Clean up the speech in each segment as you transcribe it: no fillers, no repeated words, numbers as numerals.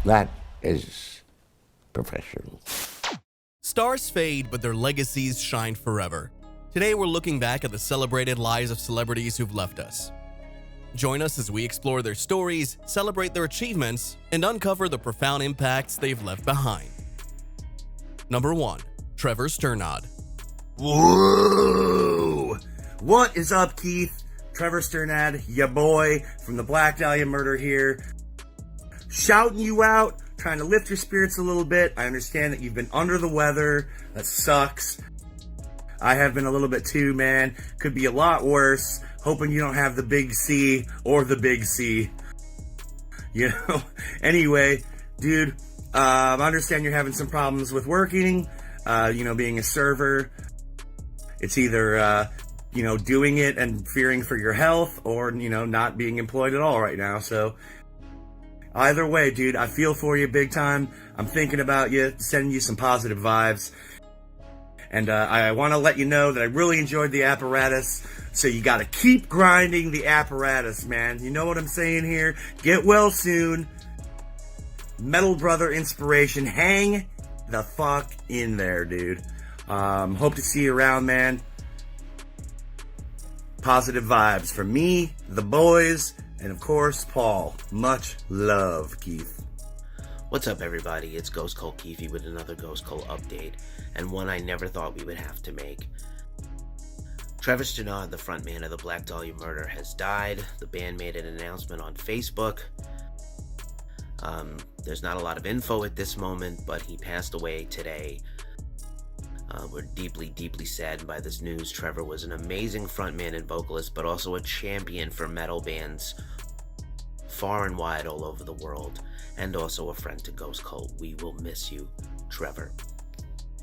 That is professional. Stars fade, but their legacies shine forever. Today we're looking back at the celebrated lives of celebrities who've left us. Join us as we explore their stories, celebrate their achievements, and uncover the profound impacts they've left behind. Number 1. Trevor Sternad. Whoa! What is up, Keith? Trevor Sternad, ya boy, from the Black Dahlia Murder here. Shouting you out, trying to lift your spirits a little bit. I understand that you've been under the weather. That sucks. I have been a little bit too, man. Could be a lot worse. Hoping you don't have the big C or the big C. You know? Anyway, dude, I understand you're having some problems with working, being a server. It's either, doing it and fearing for your health or, not being employed at all right now. So either way, dude, I feel for you big time. I'm thinking about you, sending you some positive vibes. And I want to let you know that I really enjoyed the apparatus. So you got to keep grinding the apparatus, man. You know what I'm saying here? Get well soon. Metal Brother inspiration. Hang the fuck in there, dude. Hope to see you around, man. Positive vibes from me, the boys, and of course, Paul. Much love, Keith. What's up, everybody? It's Ghost Cult Keefy with another Ghost Cult update, and one I never thought we would have to make. Trevor Sternad, the frontman of the Black Dahlia Murder, has died. The band made an announcement on Facebook. There's not a lot of info at this moment, but he passed away today. We're deeply, deeply saddened by this news. Trevor was an amazing frontman and vocalist, but also a champion for metal bands far and wide all over the world, and also a friend to Ghost Cult. We will miss you, Trevor.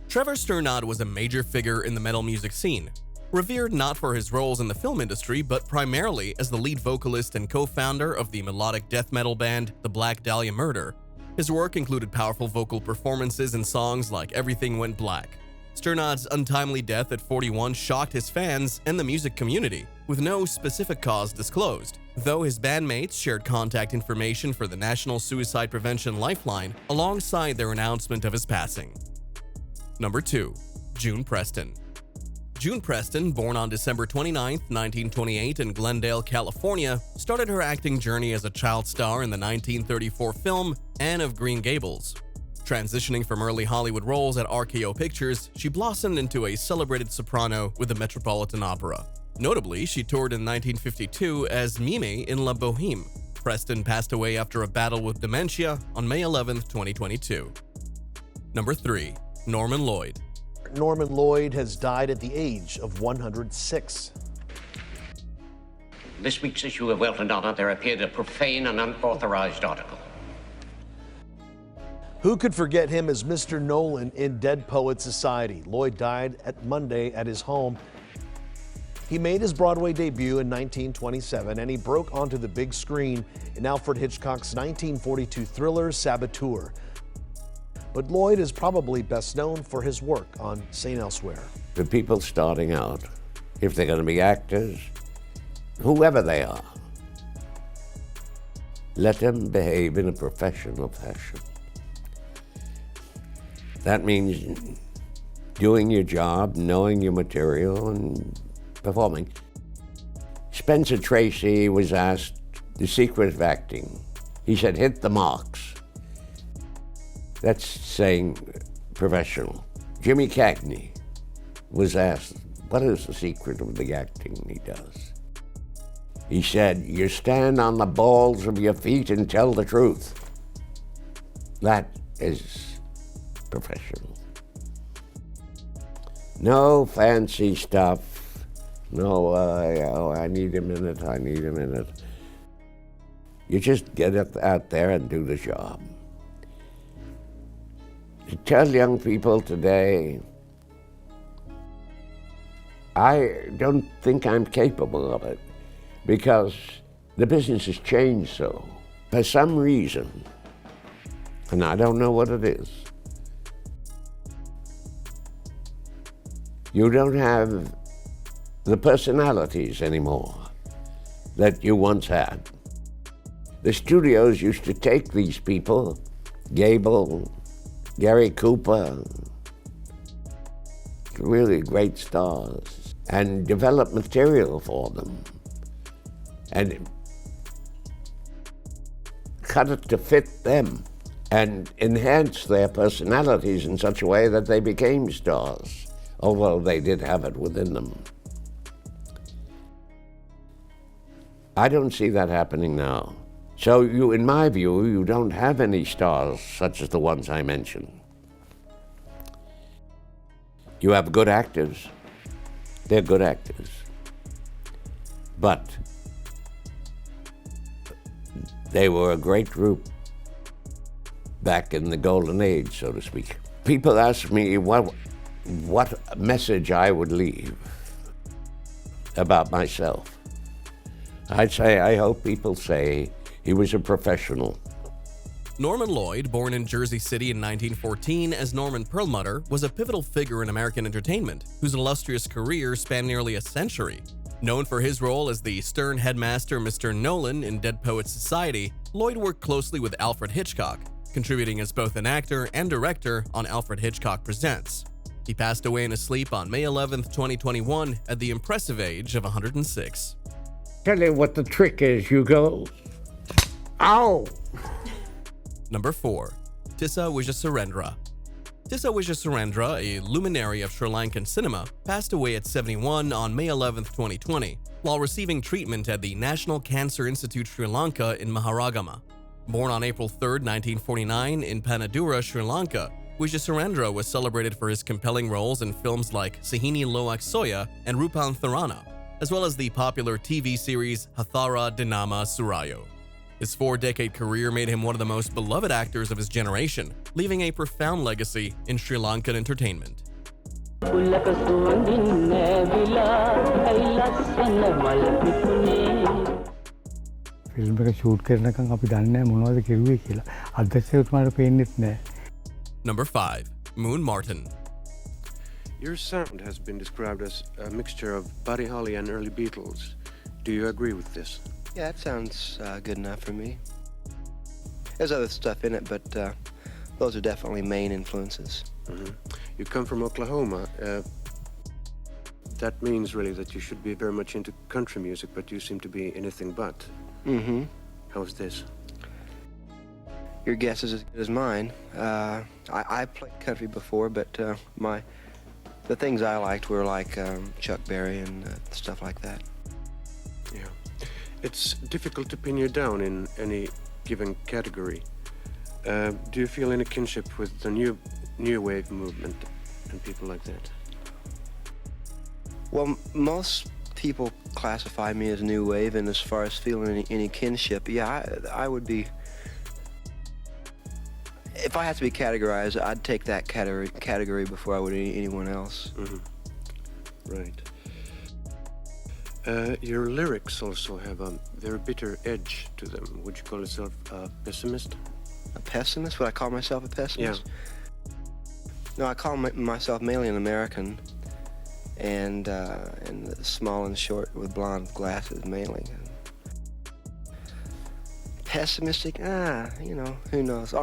Trevor Sternad was a major figure in the metal music scene, revered not for his roles in the film industry, but primarily as the lead vocalist and co-founder of the melodic death metal band, the Black Dahlia Murder. His work included powerful vocal performances in songs like Everything Went Black. Sternad's untimely death at 41 shocked his fans and the music community, with no specific cause disclosed, though his bandmates shared contact information for the National Suicide Prevention Lifeline alongside their announcement of his passing. Number 2. June Preston. June Preston, born on December 29, 1928 in Glendale, California, started her acting journey as a child star in the 1934 film Anne of Green Gables. Transitioning from early Hollywood roles at RKO Pictures, she blossomed into a celebrated soprano with the Metropolitan Opera. Notably, she toured in 1952 as Mimi in La Boheme. Preston passed away after a battle with dementia on May 11, 2022. Number 3. Norman Lloyd. Norman Lloyd has died at the age of 106. This week's issue of Wealth and Honor, there appeared a profane and unauthorized article. Who could forget him as Mr. Nolan in Dead Poets Society? Lloyd died Monday at his home. He made his Broadway debut in 1927, and he broke onto the big screen in Alfred Hitchcock's 1942 thriller Saboteur. But Lloyd is probably best known for his work on St. Elsewhere. The people starting out, if they're going to be actors, whoever they are, let them behave in a professional fashion. That means doing your job, knowing your material, and performing. Spencer Tracy was asked the secret of acting. He said, hit the marks. That's saying professional. Jimmy Cagney was asked, what is the secret of the acting he does? He said, you stand on the balls of your feet and tell the truth. That is professional. No fancy stuff. No, I need a minute. You just get out there and do the job. To tell young people today, I don't think I'm capable of it because the business has changed so. For some reason, and I don't know what it is, you don't have the personalities anymore that you once had. The studios used to take these people Gable, Gary Cooper, really great stars, and develop material for them and cut it to fit them and enhance their personalities in such a way that they became stars, although they did have it within them. I don't see that happening now. So in my view, you don't have any stars such as the ones I mentioned. You have good actors. They're good actors. But they were a great group back in the golden age, so to speak. People ask me what message I would leave about myself. I'd say, I hope people say he was a professional. Norman Lloyd, born in Jersey City in 1914 as Norman Perlmutter, was a pivotal figure in American entertainment, whose illustrious career spanned nearly a century. Known for his role as the stern headmaster Mr. Nolan in Dead Poets Society, Lloyd worked closely with Alfred Hitchcock, contributing as both an actor and director on Alfred Hitchcock Presents. He passed away in his sleep on May 11, 2021, at the impressive age of 106. Tell you what the trick is, you go, ow! Number 4. Tissa Wijesurendra. Tissa Wijesurendra, a luminary of Sri Lankan cinema, passed away at 71 on May 11, 2020, while receiving treatment at the National Cancer Institute Sri Lanka in Maharagama. Born on April 3, 1949 in Panadura, Sri Lanka, Wijesurendra was celebrated for his compelling roles in films like Sihini Loak Soya and Rupan Tharana, as well as the popular TV series Hathara Dinama Surayo. His 4-decade career made him one of the most beloved actors of his generation, leaving a profound legacy in Sri Lankan entertainment. Film එක shoot කරනකම් අපි දන්නේ නැහැ මොනවද කෙරුවේ කියලා. අධ්‍යක්ෂකතුමාට පේන්නෙත් නැහැ. Number 5. Moon Martin. Your sound has been described as a mixture of Buddy Holly and early Beatles. Do you agree with this? Yeah, that sounds good enough for me. There's other stuff in it, but those are definitely main influences. Mm-hmm. You come from Oklahoma. That means really that you should be very much into country music, but you seem to be anything but. Mm-hmm. How's this? Your guess is as good as mine. I played country before, but the things I liked were like Chuck Berry and stuff like that. Yeah. It's difficult to pin you down in any given category. Do you feel any kinship with the new wave movement and people like that? Well, most people classify me as new wave, and as far as feeling any kinship, yeah, I would be. If I had to be categorized, I'd take that category before I would anyone else. Mm-hmm. Right. Your lyrics also have a very bitter edge to them. Would you call yourself a pessimist? A pessimist? Would I call myself a pessimist? Yeah. No, I call myself mainly an American, and small and short with blonde glasses mainly. Pessimistic? Who knows?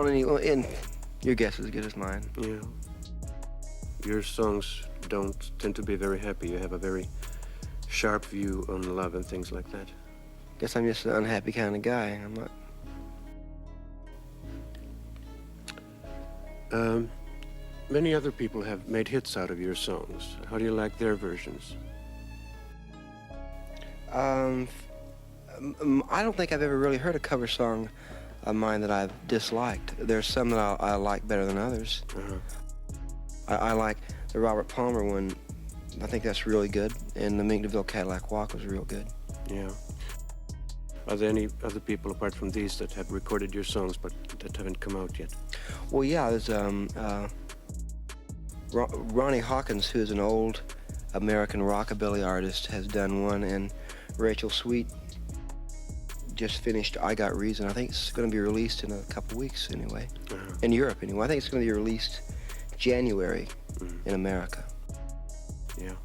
Your guess is as good as mine. Yeah. Your songs don't tend to be very happy. You have a very sharp view on love and things like that. Guess I'm just an unhappy kind of guy. I'm not. Many other people have made hits out of your songs. How do you like their versions? I don't think I've ever really heard a cover song of mine that I've disliked. There's some that I like better than others. I like the Robert Palmer one. I think that's really good. And the Mink DeVille Cadillac Walk was real good. Yeah. Are there any other people apart from these that have recorded your songs but that haven't come out yet? Well, yeah, there's Ronnie Hawkins, who's an old American rockabilly artist, has done one, and Rachel Sweet just finished I Got Reason. I think it's going to be released in a couple weeks anyway. In Europe anyway. I think it's going to be released January in America. Yeah.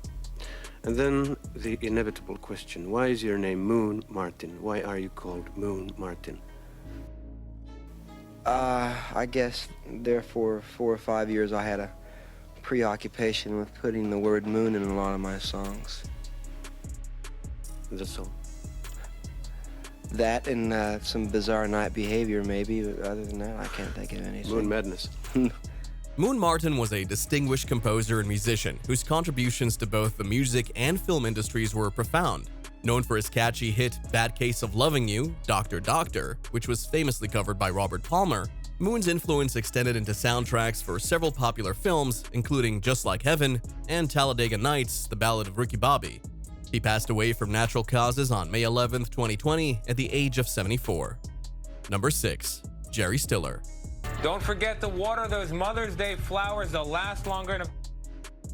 And then the inevitable question, why is your name Moon Martin? Why are you called Moon Martin? I guess there for 4 or 5 years I had a preoccupation with putting the word moon in a lot of my songs. That's all. That and some bizarre night behavior, maybe. But other than that, I can't think of anything. Moon madness. Moon Martin was a distinguished composer and musician whose contributions to both the music and film industries were profound. Known for his catchy hit Bad Case of Loving You, Doctor Doctor, which was famously covered by Robert Palmer, Moon's influence extended into soundtracks for several popular films, including Just Like Heaven and Talladega Nights, The Ballad of Ricky Bobby. He passed away from natural causes on May 11, 2020, at the age of 74. Number 6. Jerry Stiller. Don't forget to water those Mother's Day flowers. They'll last longer. And of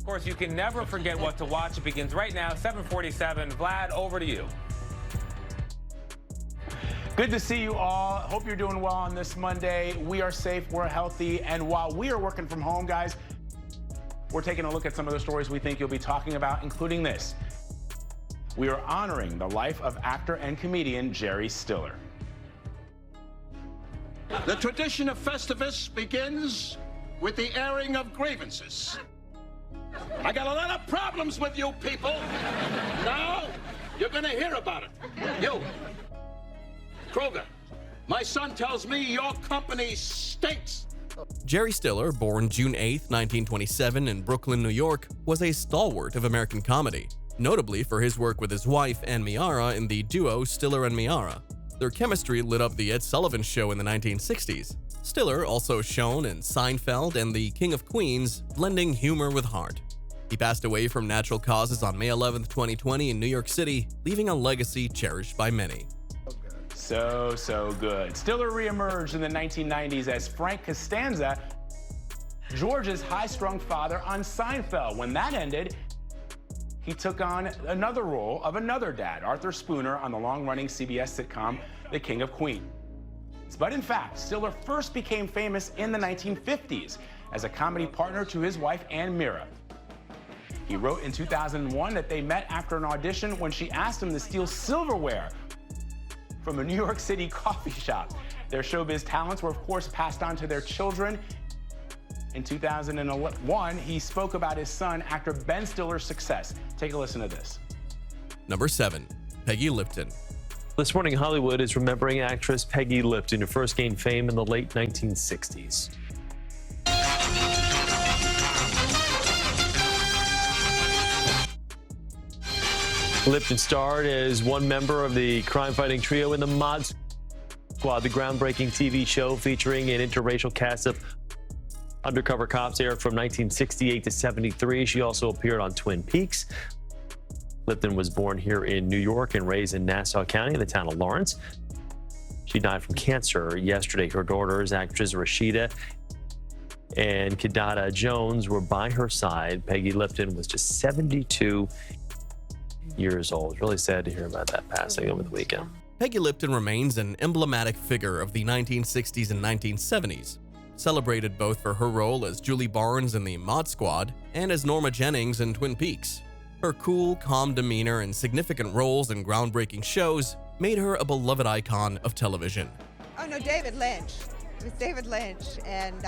course, you can never forget what to watch. It begins right now, 7:47. Vlad, over to you. Good to see you all. Hope you're doing well on this Monday. We are safe, we're healthy, and while we are working from home, guys, we're taking a look at some of the stories we think you'll be talking about, including this. We are honoring the life of actor and comedian Jerry Stiller. The tradition of Festivus begins with the airing of grievances. I got a lot of problems with you people. Now, you're gonna hear about it. You, Kroger, my son tells me your company stinks. Jerry Stiller, born June 8, 1927 in Brooklyn, New York, was a stalwart of American comedy, notably for his work with his wife, Ann Miara, in the duo Stiller and Miara. Their chemistry lit up The Ed Sullivan Show in the 1960s. Stiller also shone in Seinfeld and The King of Queens, blending humor with heart. He passed away from natural causes on May 11, 2020 in New York City, leaving a legacy cherished by many. So good. Stiller reemerged in the 1990s as Frank Costanza, George's high-strung father on Seinfeld. When that ended, he took on another role of another dad, Arthur Spooner, on the long-running CBS sitcom, The King of Queens. But in fact, Stiller first became famous in the 1950s as a comedy partner to his wife, Ann Mira. He wrote in 2001 that they met after an audition when she asked him to steal silverware from a New York City coffee shop. Their showbiz talents were, of course, passed on to their children. In 2001, he spoke about his son, actor Ben Stiller's success. Take a listen to this. Number 7. Peggy Lipton. This morning, Hollywood is remembering actress Peggy Lipton, who first gained fame in the late 1960s. Lipton starred as one member of the crime-fighting trio in the Mod Squad, the groundbreaking TV show featuring an interracial cast of undercover cops aired from 1968 to 73. She also appeared on Twin Peaks. Lipton was born here in New York and raised in Nassau County in the town of Lawrence. She died from cancer yesterday. Her daughters, actors Rashida and Kidada Jones, were by her side. Peggy Lipton was just 72 years old. Really sad to hear about that passing over the weekend. Peggy Lipton remains an emblematic figure of the 1960s and 1970s, celebrated both for her role as Julie Barnes in the Mod Squad and as Norma Jennings in Twin Peaks. Her cool, calm demeanor and significant roles in groundbreaking shows made her a beloved icon of television. Oh no, David Lynch. It was David Lynch, and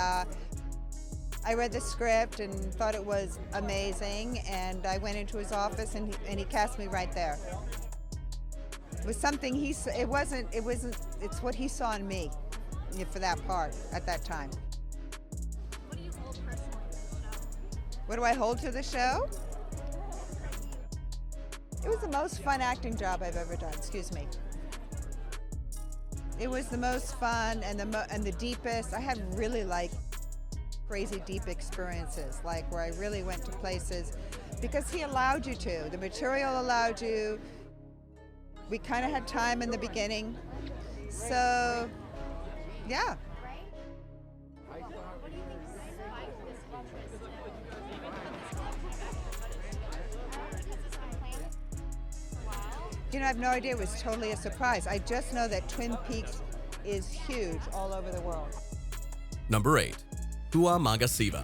I read the script and thought it was amazing, and I went into his office and he cast me right there. It was something it's what he saw in me for that part at that time. What do you hold personally to the show? What do I hold to the show? It was the most fun acting job I've ever done, excuse me. It was the most fun and the deepest. I had really crazy deep experiences, like where I really went to places because he allowed you to. The material allowed you. We kind of had time in the beginning. So, yeah. You know, I have no idea. It was totally a surprise. I just know that Twin Peaks is huge all over the world. Number 8. Hua Magasiva.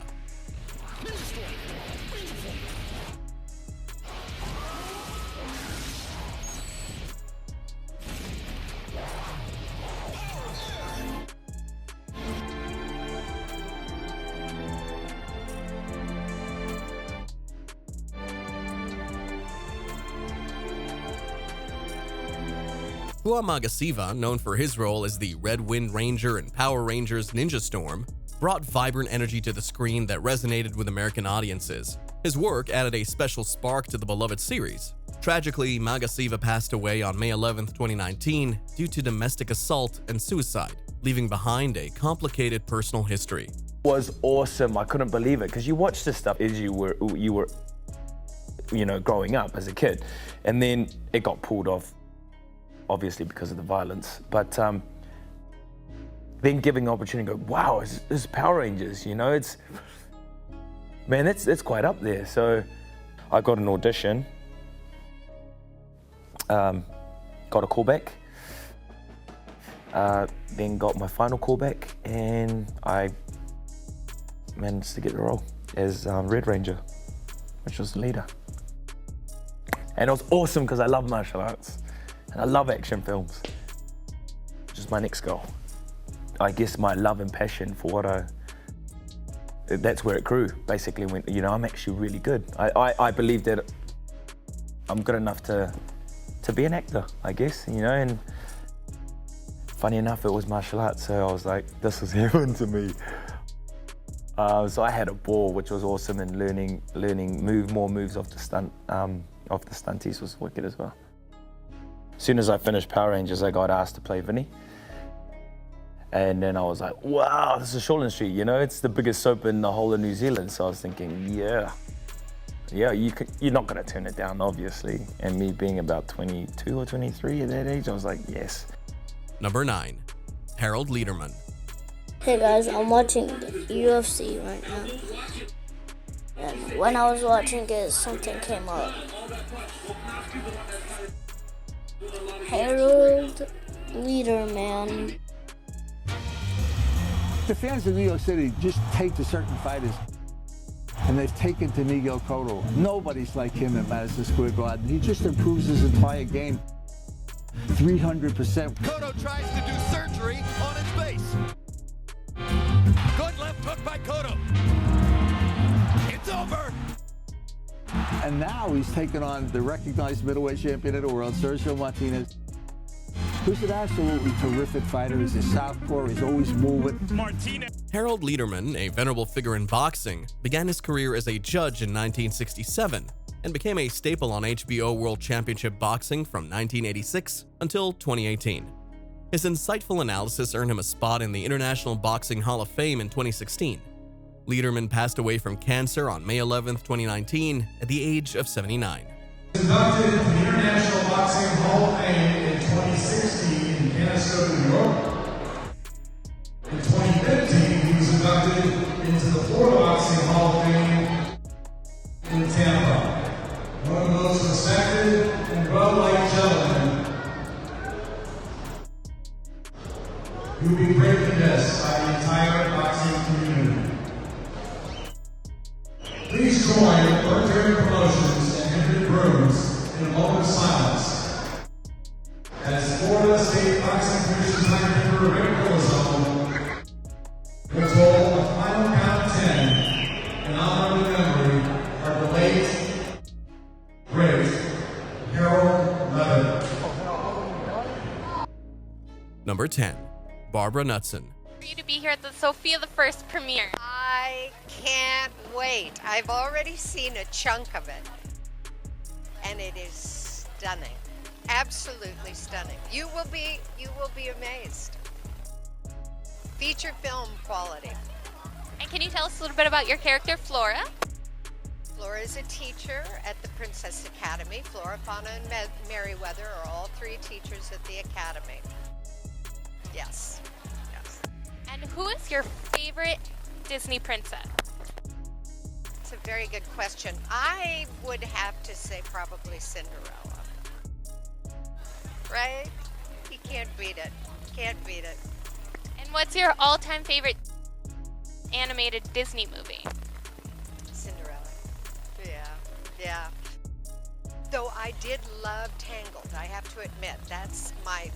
Hua Magasiva, known for his role as the Red Wind Ranger in Power Rangers Ninja Storm, brought vibrant energy to the screen that resonated with American audiences. His work added a special spark to the beloved series. Tragically, Magasiva passed away on May 11, 2019 due to domestic assault and suicide, leaving behind a complicated personal history. Was awesome. I couldn't believe it, because you watch this stuff as you were growing up as a kid, and then it got pulled off, obviously because of the violence. But then giving the opportunity to go, wow, it's Power Rangers, it's quite up there. So I got an audition, got a callback, then got my final callback, and I managed to get the role as Red Ranger, which was the leader. And it was awesome because I love martial arts and I love action films, which is my next goal. I guess my love and passion for that's where it grew, basically, when, I'm actually really good. I believe that I'm good enough to be an actor, I guess, and funny enough, it was martial arts, so I was like, this is heaven to me. So I had a ball, which was awesome, and learning more moves off the stunties was wicked as well. As soon as I finished Power Rangers, I got asked to play Vinny. And then I was like, wow, this is Shoreline Street, it's the biggest soap in the whole of New Zealand. So I was thinking, yeah, you're not gonna turn it down, obviously. And me being about 22 or 23 at that age, I was like, yes. Number 9, Harold Lederman. Hey guys, I'm watching the UFC right now. And when I was watching it, something came up. Harold Lederman. The fans of New York City just take to certain fighters, and they've taken to Miguel Cotto. Nobody's like him at Madison Square Garden. He just improves his entire game 300%. Cotto tries to do surgery on his face. Good left hook by Cotto. It's over. And now he's taken on the recognized middleweight champion of the world, Sergio Martinez, who's an absolutely terrific fighter. He's a southpaw, he's always moving. Martinez. Harold Lederman, a venerable figure in boxing, began his career as a judge in 1967 and became a staple on HBO World Championship Boxing from 1986 until 2018. His insightful analysis earned him a spot in the International Boxing Hall of Fame in 2016. Lederman passed away from cancer on May 11, 2019, at the age of 79. Inducted into the International Boxing Hall of Fame in 2016 in Canastota, New York. In 2015, he was inducted into the Florida Boxing Hall of Fame in Tampa. One of the most respected and well-liked gentlemen who will be greatly missed by the entire boxing community. Please join Berkshire Promotions and Henry Brooms in a moment of silence as Florida State Boxing Commission's High Member Rick Colazone will toll a final count of 10 in honor of the memory of the late, great Harold Lederman. Number 10, Barbara Knudsen. For you to be here at the Sophia the First premiere. I can't wait. I've already seen a chunk of it, and it is stunning. Absolutely stunning. You will be amazed. Feature film quality. And can you tell us a little bit about your character, Flora? Flora is a teacher at the Princess Academy. Flora, Fauna, and Merriweather are all three teachers at the Academy. Yes. And who is your favorite Disney princess? It's a very good question. I would have to say probably Cinderella. Right? You can't beat it. Can't beat it. And what's your all-time favorite animated Disney movie? Cinderella. Yeah. Though I did love Tangled, I have to admit. That's my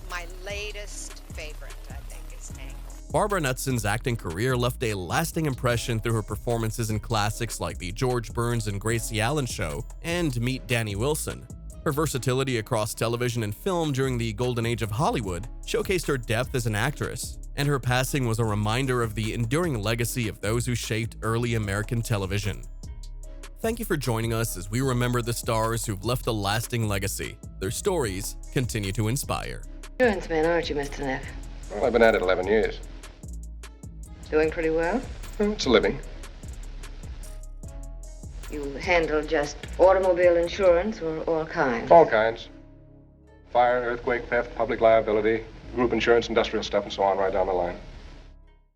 latest favorite, I think, is Tangled. Barbara Knudsen's acting career left a lasting impression through her performances in classics like The George Burns and Gracie Allen Show and Meet Danny Wilson. Her versatility across television and film during the golden age of Hollywood showcased her depth as an actress, and her passing was a reminder of the enduring legacy of those who shaped early American television. Thank you for joining us as we remember the stars who've left a lasting legacy. Their stories continue to inspire. Insurance man, aren't you, Mr. Neff? Well, I've been at it 11 years. Doing pretty well? It's a living. You handle just automobile insurance or all kinds? All kinds. Fire, earthquake, theft, public liability, group insurance, industrial stuff, and so on right down the line.